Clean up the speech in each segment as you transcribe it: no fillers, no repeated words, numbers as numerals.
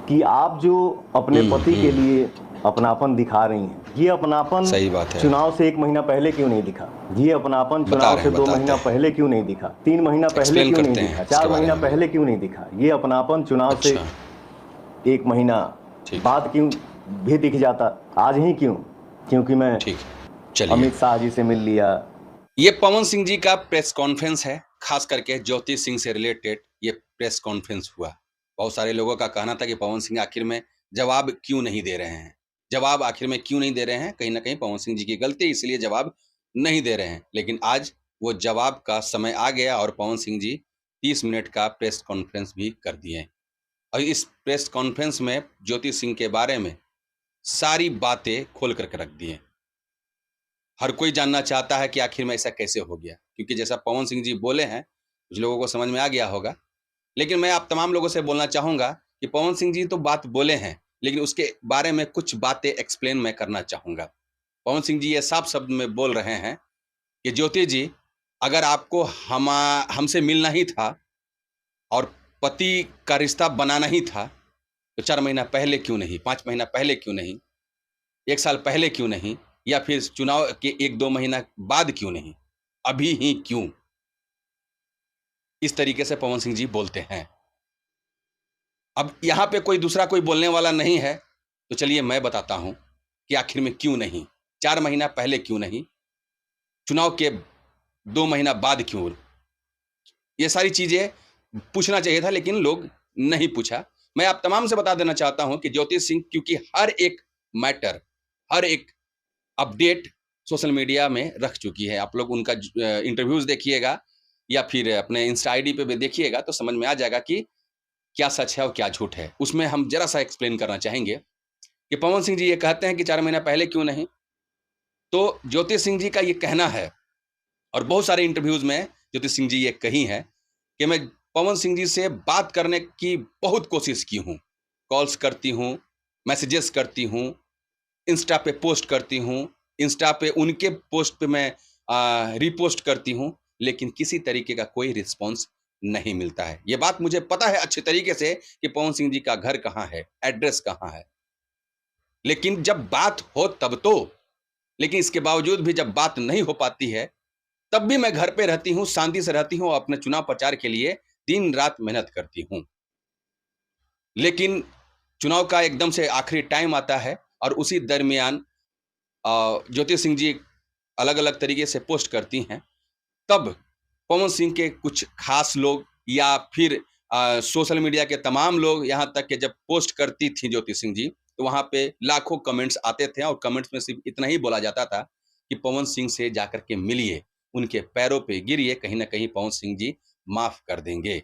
कि आप जो अपने पति के हम्म। लिए अपनापन दिखा रही हैं, ये अपनापन सही बात है। चुनाव से 1 महीना पहले क्यों नहीं दिखा? ये अपनापन बता चुनाव रहे से हैं, 2 बताते महीना हैं, पहले क्यों नहीं दिखा? 3 महीना पहले एक्सप्लेन क्यों नहीं करते दिखा? हैं 4 इसके बारे महीना में भी। पहले क्यों नहीं दिखा? ये अपनापन चुनाव से अच्छा। 1 महीना ठीक। बाद क्यों भी दिख जाता? आज ही क्यों? क्योंकि मैं ठीक। चलिए, अमित शाह जी से मिल लिया। ये पवन सिंह जी का प्रेस कॉन्फ्रेंस है, खास करके ज्योति सिंह से रिलेटेड ये प्रेस कॉन्फ्रेंस हुआ। बहुत सारे लोगों का कहना था कि पवन सिंह आखिर में जवाब क्यों नहीं दे रहे हैं, जवाब आखिर में क्यों नहीं दे रहे हैं, कहीं ना कहीं पवन सिंह जी की गलती है, इसलिए जवाब नहीं दे रहे हैं। लेकिन आज वो जवाब का समय आ गया और पवन सिंह जी 30 मिनट का प्रेस कॉन्फ्रेंस भी कर दिए। और इस प्रेस कॉन्फ्रेंस में ज्योति सिंह के बारे में सारी बातें खोल करके रख दी हैं। हर कोई जानना चाहता है कि आखिर में ऐसा कैसे हो गया, क्योंकि जैसा पवन सिंह जी बोले हैं कुछ लोगों को समझ में आ गया होगा। लेकिन मैं आप तमाम लोगों से बोलना चाहूंगा कि पवन सिंह जी तो बात बोले हैं, लेकिन उसके बारे में कुछ बातें एक्सप्लेन मैं करना चाहूंगा। पवन सिंह जी ये साफ शब्द में बोल रहे हैं कि ज्योति जी, अगर आपको हमसे मिलना ही था और पति का रिश्ता बनाना ही था तो 4 महीना पहले क्यों नहीं, 5 महीना पहले क्यों नहीं, 1 साल पहले क्यों नहीं, या फिर चुनाव के 1-2 महीना बाद क्यों नहीं, अभी ही क्यों? इस तरीके से पवन सिंह जी बोलते हैं। अब यहाँ पे कोई दूसरा कोई बोलने वाला नहीं है, तो चलिए मैं बताता हूँ कि आखिर में क्यों नहीं, 4 महीना पहले क्यों नहीं, चुनाव के 2 महीना बाद क्यों। ये सारी चीजें पूछना चाहिए था, लेकिन लोग नहीं पूछा। मैं आप तमाम से बता देना चाहता हूं कि ज्योति सिंह क्योंकि हर एक मैटर, हर एक अपडेट सोशल मीडिया में रख चुकी है। आप लोग उनका इंटरव्यूज देखिएगा या फिर अपने इंस्टा आईडी पे भी देखिएगा तो समझ में आ जाएगा कि क्या सच है और क्या झूठ है। उसमें हम जरा सा एक्सप्लेन करना चाहेंगे कि पवन सिंह जी ये कहते हैं कि 4 महीना पहले क्यों नहीं। तो ज्योति सिंह जी का ये कहना है और बहुत सारे इंटरव्यूज में ज्योति सिंह जी ये कही है कि मैं पवन सिंह जी से बात करने की बहुत कोशिश की हूँ, कॉल्स करती हूँ, मैसेजेस करती हूँ, इंस्टा पे पोस्ट करती हूँ, इंस्टा पे उनके पोस्ट पे मैं रिपोस्ट करती हूँ, लेकिन किसी तरीके का कोई रिस्पॉन्स नहीं मिलता है। ये बात मुझे पता है अच्छे तरीके से कि पवन सिंह जी का घर कहाँ है, एड्रेस कहाँ है, लेकिन जब बात हो तब तो। लेकिन इसके बावजूद भी जब बात नहीं हो पाती है तब भी मैं घर पे रहती हूँ, शांति से रहती हूँ, अपने चुनाव प्रचार के लिए दिन रात मेहनत करती हूँ। लेकिन चुनाव का एकदम से आखिरी टाइम आता है और उसी दरमियान ज्योति सिंह जी अलग अलग तरीके से पोस्ट करती हैं। तब पवन सिंह के कुछ खास लोग या फिर सोशल मीडिया के तमाम लोग, यहाँ तक कि जब पोस्ट करती थी ज्योति सिंह जी तो वहां पे लाखों कमेंट्स आते थे और कमेंट्स में सिर्फ इतना ही बोला जाता था कि पवन सिंह से जाकर के मिलिए, उनके पैरों पे गिरिए, कहीं ना कहीं पवन सिंह जी माफ कर देंगे।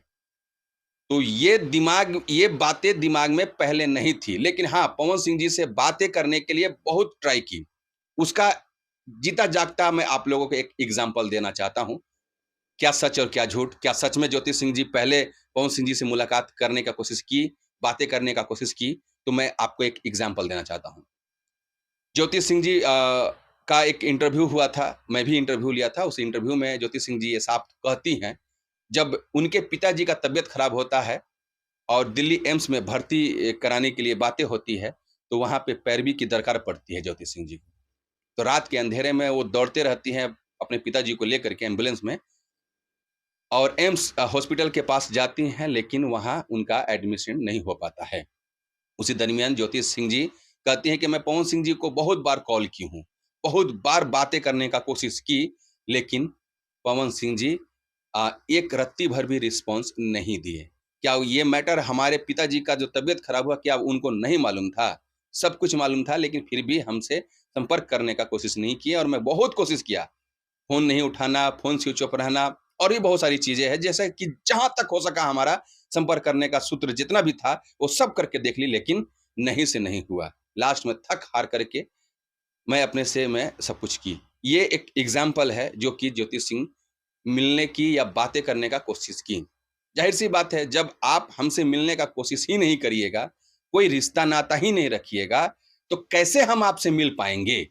तो ये बातें दिमाग में पहले नहीं थी, लेकिन हाँ पवन सिंह जी से बातें करने के लिए बहुत ट्राई की। उसका जीता जागता मैं आप लोगों को एक एग्जाम्पल देना चाहता हूँ। क्या सच और क्या झूठ। क्या सच में ज्योति सिंह जी पहले पवन सिंह जी से मुलाकात करने का कोशिश की, बातें करने का कोशिश की? तो मैं आपको एक एग्जाम्पल देना चाहता हूँ। ज्योति सिंह जी का एक इंटरव्यू हुआ था, मैं भी इंटरव्यू लिया था। उस इंटरव्यू में ज्योति सिंह जी ये साफ कहती हैं, जब उनके पिताजी का तबीयत खराब होता है और दिल्ली एम्स में भर्ती कराने के लिए बातें होती है तो वहां पे पैरवी की दरकार पड़ती है ज्योति सिंह जी को। तो रात के अंधेरे में वो दौड़ते रहती हैं अपने पिताजी को लेकर के एम्बुलेंस में और एम्स हॉस्पिटल के पास जाती हैं, लेकिन वहां उनका एडमिशन नहीं हो पाता है। उसी दरमियान ज्योति सिंह जी कहती हैं कि मैं पवन सिंह जी को बहुत बार कॉल की हूँ, बहुत बार बातें करने का कोशिश की, लेकिन पवन सिंह जी एक रत्ती भर भी रिस्पॉन्स नहीं दिए। क्या ये मैटर हमारे पिताजी का जो तबीयत खराब हुआ क्या उनको नहीं मालूम था? सब कुछ मालूम था, लेकिन फिर भी हमसे संपर्क करने का कोशिश नहीं किया और मैं बहुत कोशिश किया। फोन नहीं उठाना, फोन स्विच ऑफ रहना और भी बहुत सारी चीजें हैं, जैसे कि जहां तक हो सका हमारा संपर्क करने का सूत्र जितना भी था वो सब करके देख ली, लेकिन नहीं से नहीं हुआ। लास्ट में थक हार करके मैं अपने से मैं सब कुछ की। ये एक एग्जाम्पल है जो कि ज्योति सिंह मिलने की या बातें करने का कोशिश की। जाहिर सी बात है, जब आप हमसे मिलने का कोशिश ही नहीं करिएगा, कोई रिश्ता नाता ही नहीं रखिएगा, तो कैसे हम आपसे मिल पाएंगे?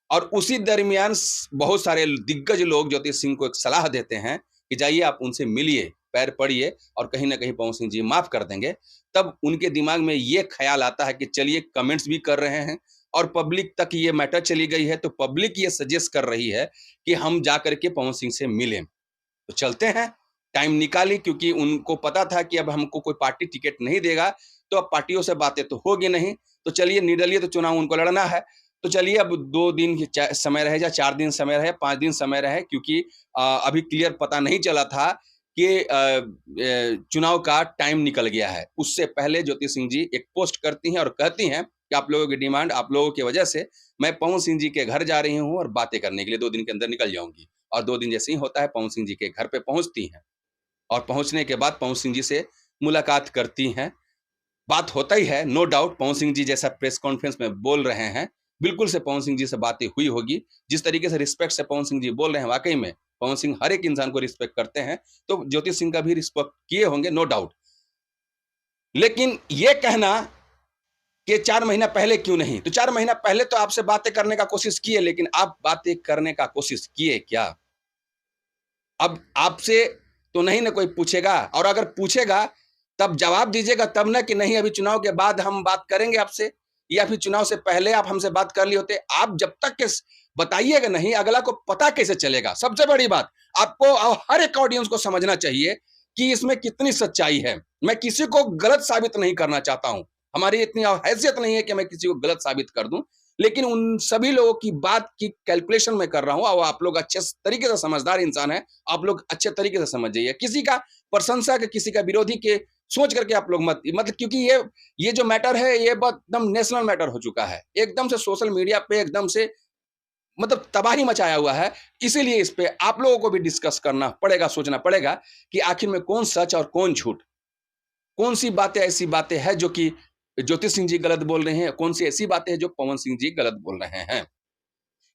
और उसी दरमियान बहुत सारे दिग्गज लोग ज्योति सिंह को एक सलाह देते हैं कि जाइए आप उनसे मिलिए, पैर पड़िए और कहीं ना कहीं पवन सिंह जी माफ कर देंगे, तब उनके दिमाग में ये ख्याल आता है कि चलिए कमेंट्स भी कर रहे हैं और पब्लिक तक ये मैटर चली गई है, तो पब्लिक ये सजेस्ट कर रही है कि हम जा करके पवन सिंह से मिलें, तो चलते हैं। टाइम निकाली, क्योंकि उनको पता था कि अब हमको कोई पार्टी टिकट नहीं देगा, तो अब पार्टियों से बातें तो होगी नहीं, तो चलिए निर्दलीय तो चुनाव उनको लड़ना है, तो चलिए अब 2 दिन समय रहे या 4 दिन समय रहे, 5 दिन समय रहे, क्योंकि अभी क्लियर पता नहीं चला था कि चुनाव का टाइम निकल गया है। उससे पहले ज्योति सिंह जी एक पोस्ट करती हैं और कहती हैं कि आप लोगों की डिमांड, आप लोगों की वजह से मैं पवन सिंह जी के घर जा रही हूँ और बातें करने के लिए 2 दिन के अंदर निकल जाऊंगी। और 2 दिन जैसे ही होता है, पवन सिंह जी के घर पे पहुंचती हैं और पहुंचने के बाद पवन सिंह जी से मुलाकात करती हैं। बात होता ही है, नो डाउट, पवन सिंह जी जैसा प्रेस कॉन्फ्रेंस में बोल रहे हैं, बिल्कुल से पवन सिंह जी से बातें हुई होगी। जिस तरीके से रिस्पेक्ट से पवन सिंह जी बोल रहे हैं, वाकई में पवन सिंह हर एक इंसान को रिस्पेक्ट करते हैं, तो ज्योति सिंह का भी रिस्पेक्ट किए होंगे, नो डाउट। लेकिन ये कहना कि 4 महीना पहले क्यों नहीं, तो 4 महीना पहले तो आपसे बातें करने का कोशिश किए, लेकिन आप बातें करने का कोशिश किए क्या? अब आपसे तो नहीं ना कोई पूछेगा, और अगर पूछेगा तब जवाब दीजिएगा तब ना, कि नहीं अभी चुनाव के बाद हम बात करेंगे आपसे, या फिर चुनाव से पहले आप हमसे बात कर लिए होते। आप जब तक के बताइएगा नहीं, अगला को पता कैसे चलेगा? सबसे बड़ी बात आपको हर एक ऑडियंस को समझना चाहिए कि इसमें कितनी सच्चाई है। मैं किसी को गलत साबित नहीं करना चाहता हूं, हमारी इतनी हैसियत नहीं है कि मैं किसी को गलत साबित कर दूं, लेकिन उन सभी लोगों की बात की कैलकुलेशन में कर रहा हूं, और आप लोग अच्छे तरीके से समझदार इंसान हैं, आप लोग अच्छे तरीके से समझ जाइए। किसी का प्रशंसा के, किसी का विरोधी के सोच करके आप लोग मत, मतलब क्योंकि ये जो मैटर है ये एकदम नेशनल मैटर हो चुका है, एकदम से सोशल मीडिया पे एकदम से मतलब तबाही मचाया हुआ है। इसीलिए इस पे आप लोगों को भी डिस्कस करना पड़ेगा, सोचना पड़ेगा कि आखिर में कौन सच और कौन झूठ, कौन सी बातें ऐसी बातें हैं जो कि ज्योति सिंह जी गलत बोल रहे हैं, कौन सी ऐसी बातें हैं जो पवन सिंह जी गलत बोल रहे हैं।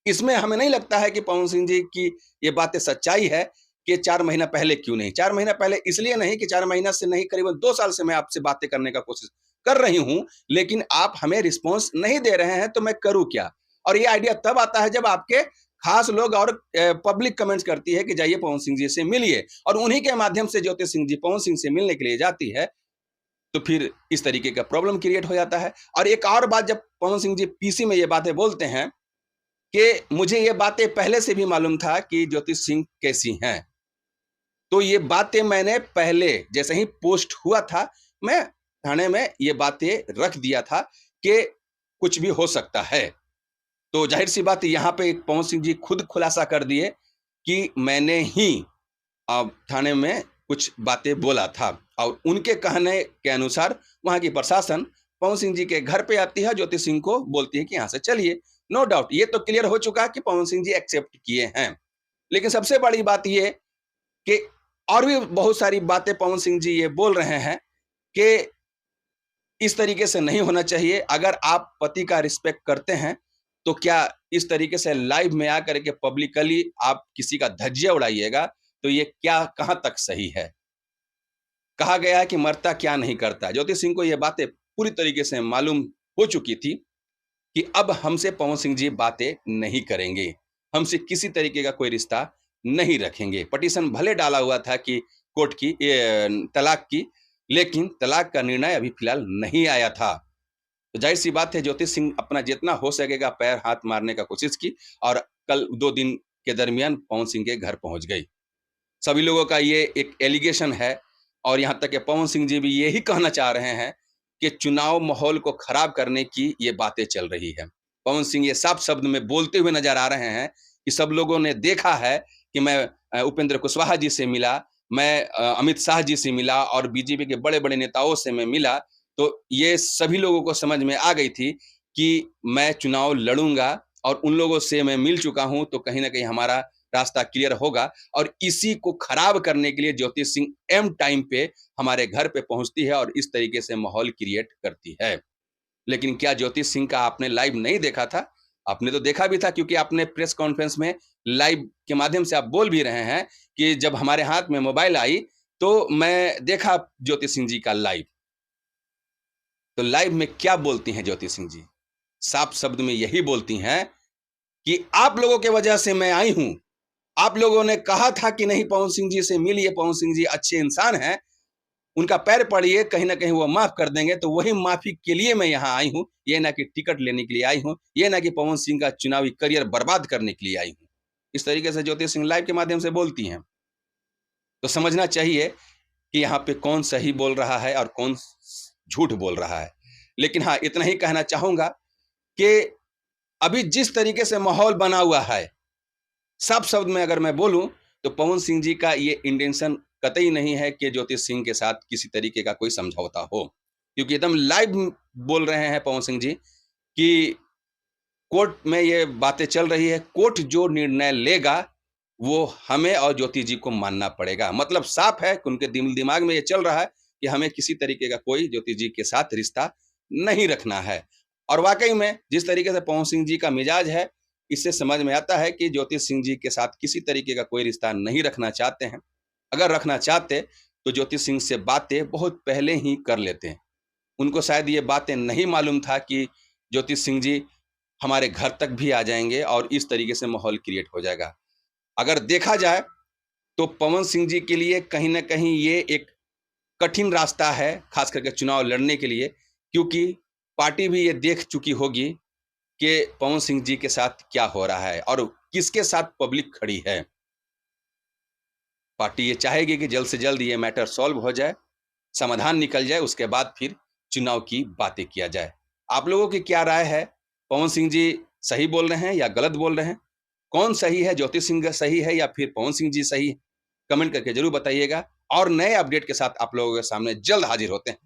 इसमें हमें नहीं लगता है कि पवन सिंह जी की ये बातें सच्चाई है कि 4 महीना पहले क्यों नहीं। 4 महीना पहले इसलिए नहीं कि 4 महीना से नहीं, करीबन 2 साल से मैं आपसे बातें करने का कोशिश कर रही हूं, लेकिन आप हमें रिस्पॉन्स नहीं दे रहे हैं, तो मैं करूं क्या? और ये आइडिया तब आता है जब आपके खास लोग और पब्लिक कमेंट्स करती है कि जाइए पवन सिंह जी से मिलिए, और उन्हीं के माध्यम से ज्योति सिंह जी पवन सिंह से मिलने के लिए जाती है, तो फिर इस तरीके का प्रॉब्लम क्रिएट हो जाता है। और एक और बात, जब पवन सिंह जी पीसी में ये बातें बोलते हैं कि मुझे ये बातें पहले से भी मालूम था कि ज्योति सिंह कैसी हैं, तो ये बातें मैंने पहले जैसे ही पोस्ट हुआ था, मैं थाने में ये बातें रख दिया था कि कुछ भी हो सकता है। तो जाहिर सी बात यहाँ पे पवन सिंह जी खुद खुलासा कर दिए कि मैंने ही थाने में कुछ बातें बोला था, और उनके कहने के अनुसार वहां की प्रशासन पवन सिंह जी के घर पे आती है, ज्योति सिंह को बोलती है कि यहाँ से चलिए। नो डाउट ये तो क्लियर हो चुका कि पवन सिंह जी एक्सेप्ट किए हैं, लेकिन सबसे बड़ी बात ये कि और भी बहुत सारी बातें पवन सिंह जी ये बोल रहे हैं कि इस तरीके से नहीं होना चाहिए। अगर आप पति का रिस्पेक्ट करते हैं, तो क्या इस तरीके से लाइव में आकर के पब्लिकली आप किसी का धज्जिया उड़ाइएगा, तो ये क्या कहां तक सही है? कहा गया है कि मरता क्या नहीं करता। ज्योति सिंह को ये बातें पूरी तरीके से मालूम हो चुकी थी कि अब हमसे पवन सिंह जी बातें नहीं करेंगे, हमसे किसी तरीके का कोई रिश्ता नहीं रखेंगे। पटिशन भले डाला हुआ था कि कोर्ट की तलाक की, लेकिन तलाक का निर्णय अभी फिलहाल नहीं आया था। तो जाहिर सी बात है, ज्योति सिंह अपना जितना हो सकेगा पैर हाथ मारने का कोशिश की, और कल 2 दिन के दरमियान पवन सिंह के घर पहुंच गई। सभी लोगों का ये एक एलिगेशन है, और यहाँ तक कि पवन सिंह जी भी यही कहना चाह रहे हैं कि चुनाव माहौल को खराब करने की ये बातें चल रही है। पवन सिंह ये साफ शब्द में बोलते हुए नजर आ रहे हैं कि सब लोगों ने देखा है कि मैं उपेंद्र कुशवाहा जी से मिला, मैं अमित शाह जी से मिला, और बीजेपी के बड़े बड़े नेताओं से मैं मिला, तो ये सभी लोगों को समझ में आ गई थी कि मैं चुनाव लड़ूंगा, और उन लोगों से मैं मिल चुका हूं, तो कहीं ना कहीं हमारा रास्ता क्लियर होगा। और इसी को खराब करने के लिए ज्योति सिंह एम टाइम पे हमारे घर पे पहुंचती है और इस तरीके से माहौल क्रिएट करती है। लेकिन क्या ज्योति सिंह का आपने लाइव नहीं देखा था? आपने तो देखा भी था, क्योंकि आपने प्रेस कॉन्फ्रेंस में लाइव के माध्यम से आप बोल भी रहे हैं कि जब हमारे हाथ में मोबाइल आई तो मैं देखा ज्योति सिंह जी का लाइव। तो लाइव में क्या बोलती हैं ज्योति सिंह जी? साफ शब्द में यही बोलती हैं कि आप लोगों के वजह से मैं आई हूं, आप लोगों ने कहा था कि नहीं पवन सिंह जी से मिलिए, पवन सिंह जी अच्छे इंसान हैं, उनका पैर पड़िए, कहीं ना कहीं वो माफ कर देंगे। तो वही माफी के लिए मैं यहाँ आई हूँ, ये ना कि टिकट लेने के लिए आई हूँ, ये ना कि पवन सिंह का चुनावी करियर बर्बाद करने के लिए आई हूँ। इस तरीके से ज्योति सिंह लाइव के माध्यम से बोलती हैं। तो समझना चाहिए कि यहाँ पे कौन सही बोल रहा है और कौन झूठ बोल रहा है। लेकिन हाँ, इतना ही कहना चाहूंगा कि अभी जिस तरीके से माहौल बना हुआ है, साफ शब्द में अगर मैं बोलूं तो पवन सिंह जी का ये इंटेंशन कतई नहीं है कि ज्योति सिंह के साथ किसी तरीके का कोई समझौता हो, क्योंकि एकदम लाइव बोल रहे हैं पवन सिंह जी कि कोर्ट में ये बातें चल रही है, कोर्ट जो निर्णय लेगा वो हमें और ज्योति जी को मानना पड़ेगा। मतलब साफ है कि उनके दिमाग में ये चल रहा है कि हमें किसी तरीके का कोई ज्योति जी के साथ रिश्ता नहीं रखना है। और वाकई में जिस तरीके से पवन सिंह जी का मिजाज है, इससे समझ में आता है कि ज्योति सिंह जी के साथ किसी तरीके का कोई रिश्ता नहीं रखना चाहते हैं। अगर रखना चाहते तो ज्योति सिंह से बातें बहुत पहले ही कर लेते हैं। उनको शायद ये बातें नहीं मालूम था कि ज्योति सिंह जी हमारे घर तक भी आ जाएंगे और इस तरीके से माहौल क्रिएट हो जाएगा। अगर देखा जाए तो पवन सिंह जी के लिए कहीं ना कहीं ये एक कठिन रास्ता है, खास करके चुनाव लड़ने के लिए, क्योंकि पार्टी भी ये देख चुकी होगी कि पवन सिंह जी के साथ क्या हो रहा है और किसके साथ पब्लिक खड़ी है। पार्टी ये चाहेगी कि जल्द से जल्द ये मैटर सॉल्व हो जाए, समाधान निकल जाए, उसके बाद फिर चुनाव की बातें किया जाए। आप लोगों की क्या राय है? पवन सिंह जी सही बोल रहे हैं या गलत बोल रहे हैं? कौन सही है, ज्योति सिंह सही है या फिर पवन सिंह जी सही है? कमेंट करके जरूर बताइएगा और नए अपडेट के साथ आप लोगों के सामने जल्द हाजिर होते हैं।